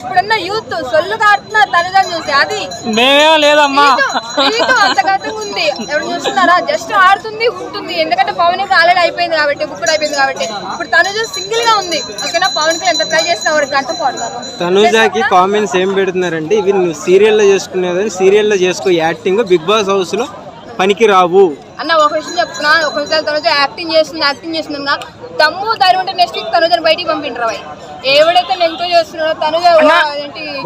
ఇప్పుడున్న యూత్ సొల్లు కాడుతున్నారు తనుజని చూసి. అది మేమేమో లేదమ్మా, అంతగతంగా ఉంది. ఎవరు చూస్తున్నారా? జస్ట్ ఆడుతుంది ఉంటుంది. ఎందుకంటే పవన్ కి ఆల్రెడీ అయిపోయింది కాబట్టి, బుక్ అయిపోయింది కాబట్టి. ఇప్పుడు తనుజ సింగిల్ గా ఉంది. ఓకేనా, పవన్ కి ఎంత ట్రై చేసినా ఎవరికి గంట పోడుతాను. తనుజాకి కామెంట్స్ ఏం పెడుతున్నారంటే, ఇవి నువ్వు సీరియల్లో చేసుకునేదని సీరియల్లో చేసుకో, యాక్టింగ్ బిగ్ బాస్ హౌస్ లో పనికి రావు అన్న. ఒక విషయం చెప్తున్నా, ఒకసారి తనుజ యాక్టింగ్ చేస్తుంది దమ్ము ధైర్యం ఉంటే నెక్స్ట్ వీక్ తనుజని బయటికి పంపింటారు. ఎవడైతే ఎంతో చేస్తున్నాడో తనుజ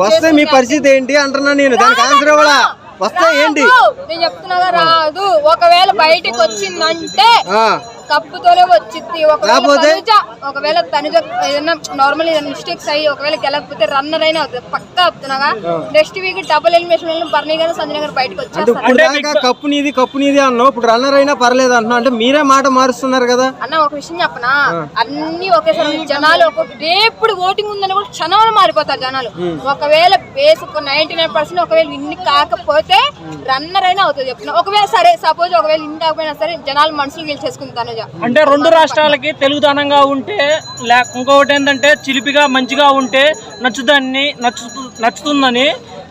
వస్తే మీ పరిస్థితి ఏంటి అంటున్నా నేను. దానికి ఆన్సర్ ఇవ్వాలా? వస్తే ఏంటి నేను చెప్తున్నా, రాదు. ఒకవేళ బయటికి వచ్చిందంటే కప్పుతోనే వచ్చింది. ఒకవేళ తనుజ ఏదైనా నార్మల్ మిస్టేక్స్ అయ్యి ఒకవేళ గెలకపోతే రన్నర్ అయినా అవుతుంది పక్కా చెప్తున్నాగా. నెక్స్ట్ వీక్ డబుల్ ఎలిమినేషన్ బర్నీ గారు సంజయ్ గారు బయటకు వచ్చారు. కప్పు నీది అన్నావు, ఇప్పుడు రన్నర్ అయినా పర్లేదు అంటున్నావు. అంటే మీరే మాట మారుస్తున్నారు కదా అన్న. ఒక విషయం చెప్పనా, అన్ని ఒకేసారి జనాలు ఇప్పుడు ఓటింగ్ ఉందని కూడా క్షణంలో మారిపోతారు జనాలు. ఒకవేళ బేస్ 99% ఒకవేళ ఇన్ని కాకపోతే రన్నర్ అయినా అవుతుంది చెప్తున్నా. ఒకవేళ సరే సపోజ్ ఒకవేళ ఇన్ని కాకపోయినా సరే జనాలు మనసులు గెలిచేసుకుంటాను. అంటే రెండు రాష్ట్రాలకి తెలుగుదనంగా ఉంటే, ఇంకొకటి ఏంటంటే చిలిపిగా మంచిగా ఉంటే నచ్చుతుందని,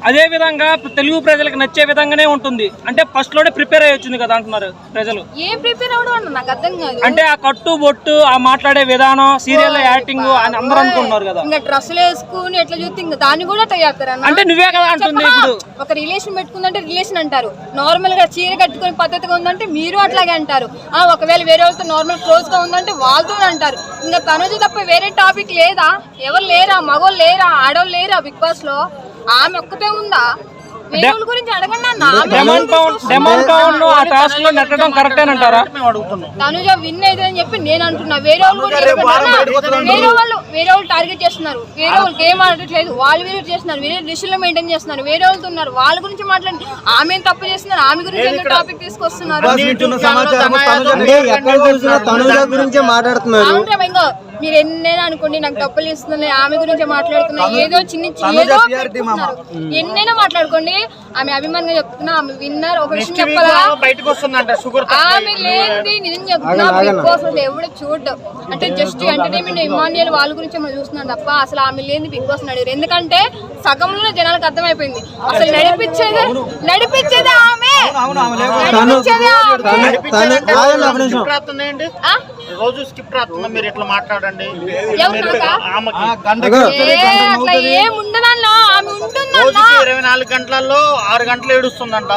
అదే విధంగా తెలుగు ప్రజలకు నచ్చే విధంగానే ఉంటుంది. అంటే ఫస్ట్ లోనే ప్రిపేర్ అయ్యి వచ్చింది కదా అంటున్నారు ప్రజలు. ఏం ప్రిపేర్ అవడం నాకు అర్థం కాదు. అంటే ఆ కట్టు బొట్టు, ఆ మాట్లాడే విధానం, సీరియల్ యాక్టింగ్ అని అందరూ అనుకుంటున్నారు కదా. ఇంకా డ్రెస్సులు వేసుకుని ఎట్లా చూస్తే ఇంకా దాన్ని కూడా అట్లా చేస్తారు. అంటే నువ్వే కదా అంటుంది. ఇప్పుడు ఒక రిలేషన్ పెట్టుకుందంటే రిలేషన్ అంటారు. నార్మల్ గా చీర కట్టుకునే పద్ధతిగా ఉందంటే మీరు అట్లాగే అంటారు. ఒకవేళ వేరే వాళ్ళతో నార్మల్ క్లోజ్ గా ఉందంటే వాళ్ళతో అంటారు. ఇంకా తనుజ తప్ప వేరే టాపిక్ లేదా? ఎవరు లేరా? మగోళ్ళు లేరా? ఆడవాళ్ళు లేరా బిగ్ బాస్ లో? ఆమె ఒక్కతే ఉందా? గురించి అడగండి తనుజ విన్ అయితే అని చెప్పి నేను అంటున్నా. వేరే వాళ్ళు టార్గెట్ చేస్తున్నారు. వేరే వాళ్ళు గేమ్ ఆడట్లేదు, వాళ్ళు వేరే చేస్తున్నారు, వేరే డిసిషన్ మెయింటైన్ చేస్తున్నారు, వేరే వాళ్ళతో ఉన్నారు. వాళ్ళ గురించి మాట్లాడి ఆమె తప్పు చేస్తున్నారు, ఆమె గురించి టాపిక్ తీసుకొస్తున్నారు. మీరు ఎన్నైనా అనుకోండి, నాకు డబ్బులు ఇస్తుంది ఆమె గురించి మాట్లాడుతున్నా. ఏదో ఏదో ఎన్నైనా మాట్లాడుకోండి. ఆమె అభిమానంగా చెప్తున్నా, ఆమె విన్నర్. ఒక విషయం చెప్పాలా, ఆమె లేనిది నిజం చెప్తున్నా బిగ్ బాస్ ఎవడో చూడడం. అంటే జస్ట్ ఎంటర్టైన్మెంట్ ఇమాన్యుయల్ వాళ్ళ గురించి మనం చూస్తున్నాం తప్ప అసలు ఆమె లేని బిగ్ బాస్ అడిగారు. ఎందుకంటే సగంలో జనాలకు అర్థమైపోయింది అసలు నడిపించేది ఆమె. రోజు స్కిప్ రాస్తున్నా, మీరు ఎట్లా మాట్లాడండి. అట్లా ఏముండదన్నా, ఆమె ఉంటుందన్నా. 24 గంటలలో 6 గంటలు ఏడుస్తుందంట.